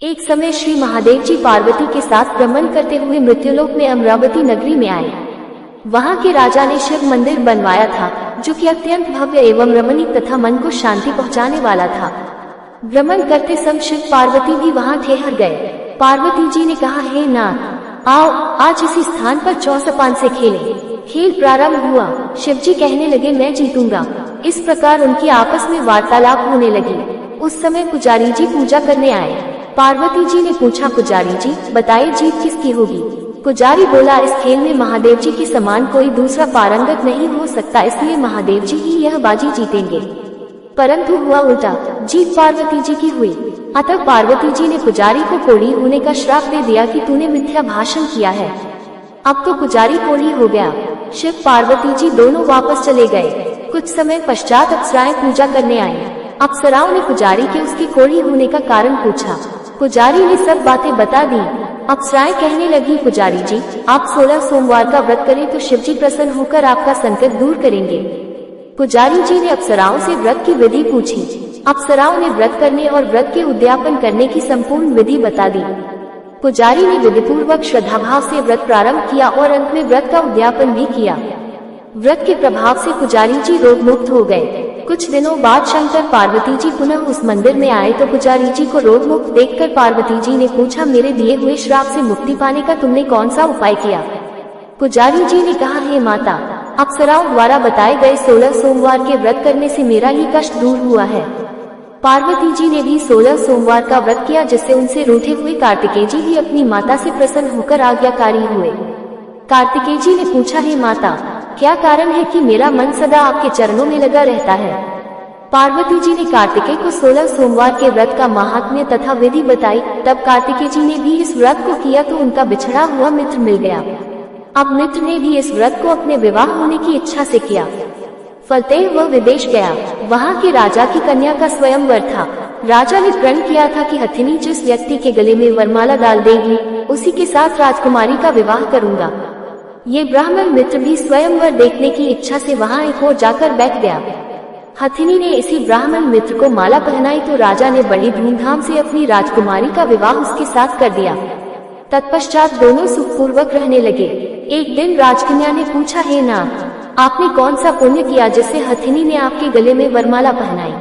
एक समय श्री महादेव जी पार्वती के साथ भ्रमण करते हुए मृत्युलोक में अमरावती नगरी में आए। वहां के राजा ने शिव मंदिर बनवाया था, जो कि अत्यंत भव्य एवं रमणीक तथा मन को शांति पहुंचाने वाला था। भ्रमण करते समय शिव पार्वती भी वहां ठहर गए। पार्वती जी ने कहा, हे नाथ, आओ आज इसी स्थान पर चौसपान से खेलें। खेल प्रारंभ हुआ। शिवजी कहने लगे, मैं जीतूंगा। इस प्रकार उनकी आपस में वार्तालाप होने लगी। उस समय पुजारी जी पूजा करने आए। पार्वती जी ने पूछा, पुजारी जी बताइए जीत किसकी होगी। पुजारी बोला, इस खेल में महादेव जी के समान कोई दूसरा पारंगत नहीं हो सकता, इसलिए महादेव जी ही यह बाजी जीतेंगे। परंतु हुआ उल्टा, जीत पार्वती जी की हुई। अतः पार्वती जी ने पुजारी को कोढ़ी होने का श्राप दे दिया कि तूने मिथ्या भाषण किया है। अब तो पुजारी कोढ़ी हो गया। शिव पार्वती जी दोनों वापस चले गए। कुछ समय पश्चात अप्सराएं पूजा करने आई। अप्सराओं ने पुजारी के उसके कोढ़ी होने का कारण पूछा। पुजारी ने सब बातें बता दी। अप्सराएं कहने लगी, पुजारी जी आप 16 सोमवार का व्रत करें तो शिवजी प्रसन्न होकर आपका संकट दूर करेंगे। पुजारी जी ने अप्सराओं से व्रत की विधि पूछी। अप्सराओं ने व्रत करने और व्रत के उद्यापन करने की संपूर्ण विधि बता दी। पुजारी ने विधिपूर्वक श्रद्धाभाव से व्रत प्रारंभ किया और अंत में व्रत का उद्यापन भी किया। व्रत के प्रभाव से पुजारी जी रोग मुक्त हो गए। कुछ दिनों बाद शंकर पार्वती जी पुनः उस मंदिर में आए तो पुजारी जी को रोग मुक्त देखकर पार्वती जी ने पूछा, मेरे दिए हुए श्राप से मुक्ति पाने का तुमने कौन सा उपाय किया। पुजारी जी ने कहा, हे माता, अप्सराओं द्वारा बताए गए 16 सोमवार के व्रत करने से मेरा ही कष्ट दूर हुआ है। पार्वती जी ने भी 16 सोमवार का व्रत किया, जिससे उनसे रूठे हुए कार्तिकेय जी भी अपनी माता से प्रसन्न होकर आज्ञाकारी हुए। कार्तिकेय जी ने पूछा, हे माता, क्या कारण है कि मेरा मन सदा आपके चरणों में लगा रहता है। पार्वती जी ने कार्तिकेय को 16 सोमवार के व्रत का महात्म्य तथा विधि बताई। तब कार्तिकेय जी ने भी इस व्रत को किया तो उनका बिछड़ा हुआ मित्र मिल गया। अब मित्र ने भी इस व्रत को अपने विवाह होने की इच्छा से किया। फलतः वह विदेश गया। वहां के राजा की कन्या का स्वयंवर था। राजा ने प्रण किया था कि हथिनी जिस व्यक्ति के गले में वरमाला डाल देगी, उसी के साथ राजकुमारी का विवाह करूंगा। ये ब्राह्मण मित्र भी स्वयंवर देखने की इच्छा से वहां एक ओर जाकर बैठ गया। हथिनी ने इसी ब्राह्मण मित्र को माला पहनाई तो राजा ने बड़ी धूमधाम से अपनी राजकुमारी का विवाह उसके साथ कर दिया। तत्पश्चात दोनों सुखपूर्वक रहने लगे। एक दिन राजकन्या ने पूछा, हे नाथ, आपने कौन सा पुण्य किया जिससे हथिनी ने आपके गले में वरमाला पहनाई।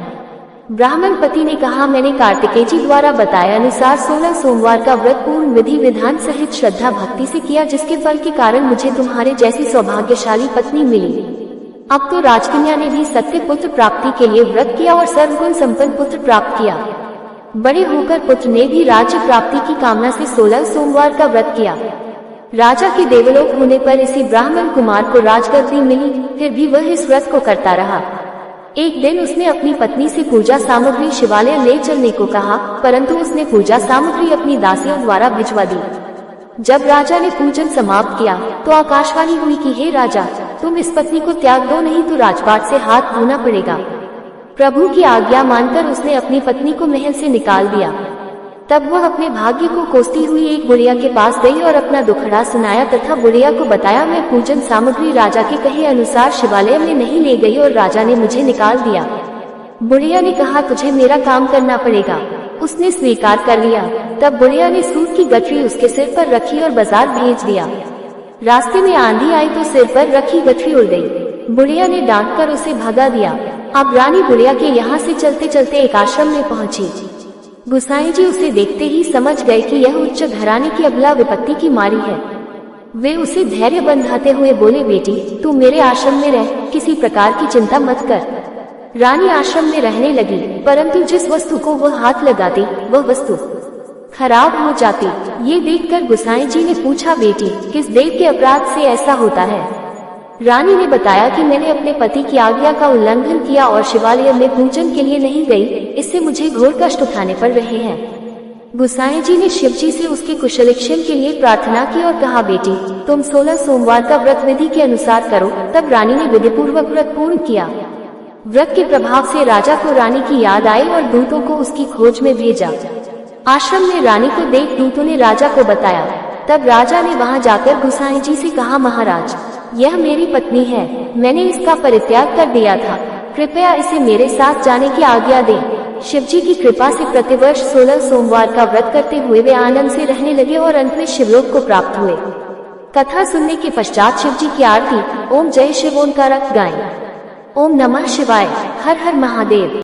ब्राह्मण पति ने कहा, मैंने कार्तिकेय जी द्वारा बताए अनुसार 16 सोमवार का व्रत पूर्ण विधि विधान सहित श्रद्धा भक्ति से किया, जिसके फल के कारण मुझे तुम्हारे जैसी सौभाग्यशाली पत्नी मिली। अब तो राजकन्या ने भी सत्य पुत्र प्राप्ति के लिए व्रत किया और सर्वगुण संपन्न पुत्र प्राप्त किया। बड़े होकर पुत्र ने भी राज्य प्राप्ति की कामना से 16 सोमवार का व्रत किया। राजा के देवलोक होने पर इसी ब्राह्मण कुमार को राजगद्दी मिली, फिर भी वह इस व्रत को करता रहा। एक दिन उसने अपनी पत्नी से पूजा सामग्री शिवालय ले चलने को कहा, परंतु उसने पूजा सामग्री अपनी दासियों द्वारा भिजवा दी। जब राजा ने पूजन समाप्त किया तो आकाशवाणी हुई कि हे राजा, तुम इस पत्नी को त्याग दो, नहीं तो राजपाट से हाथ धोना पड़ेगा। प्रभु की आज्ञा मानकर उसने अपनी पत्नी को महल से निकाल दिया। तब वह अपने भाग्य को कोसती हुई एक बुढ़िया के पास गई और अपना दुखड़ा सुनाया तथा बुढ़िया को बताया, मैं पूजन सामग्री राजा के कहे अनुसार शिवालय में नहीं ले गई और राजा ने मुझे निकाल दिया। बुढ़िया ने कहा, तुझे मेरा काम करना पड़ेगा। उसने स्वीकार कर लिया। तब बुढ़िया ने सूत की गठरी उसके सिर पर रखी और बाजार भेज दिया। रास्ते में आंधी आई तो सिर पर रखी गठरी उड़ गई। बुढ़िया ने डांट कर उसे भगा दिया। अब रानी बुढ़िया के यहाँ से चलते चलते एक आश्रम में पहुंची। गुसाई जी उसे देखते ही समझ गए कि यह उच्च घराने की अबला विपत्ति की मारी है। वे उसे धैर्य बंधाते हुए बोले, बेटी तू मेरे आश्रम में रह, किसी प्रकार की चिंता मत कर। रानी आश्रम में रहने लगी, परंतु जिस वस्तु को वह हाथ लगाती वह वस्तु खराब हो जाती। ये देखकर गुसाई जी ने पूछा, बेटी किस देव के अपराध से ऐसा होता है। रानी ने बताया कि मैंने अपने पति की आज्ञा का उल्लंघन किया और शिवालय में पूजन के लिए नहीं गई, इससे मुझे घोर कष्ट उठाने पड़ रहे हैं। गुसाई जी ने शिव जी से उसके कुशलक्षेम के लिए प्रार्थना की और कहा, बेटी तुम 16 सोमवार का व्रत विधि के अनुसार करो। तब रानी ने विधिपूर्वक व्रत पूर्ण किया। व्रत के प्रभाव से राजा को रानी की याद आई और दूतों को उसकी खोज में भेजा। आश्रम में रानी को देख दूतों ने राजा को बताया। तब राजा ने वहां जाकर गुसाई जी से कहा, महाराज यह मेरी पत्नी है, मैंने इसका परित्याग कर दिया था, कृपया इसे मेरे साथ जाने की आज्ञा दें। शिवजी की कृपा से प्रतिवर्ष 16 सोमवार का व्रत करते हुए वे आनंद से रहने लगे और अंत में शिवलोक को प्राप्त हुए। कथा सुनने के पश्चात शिवजी की आरती ओम जय शिव ओंकार गाएं। ओम नमः शिवाय, हर हर महादेव।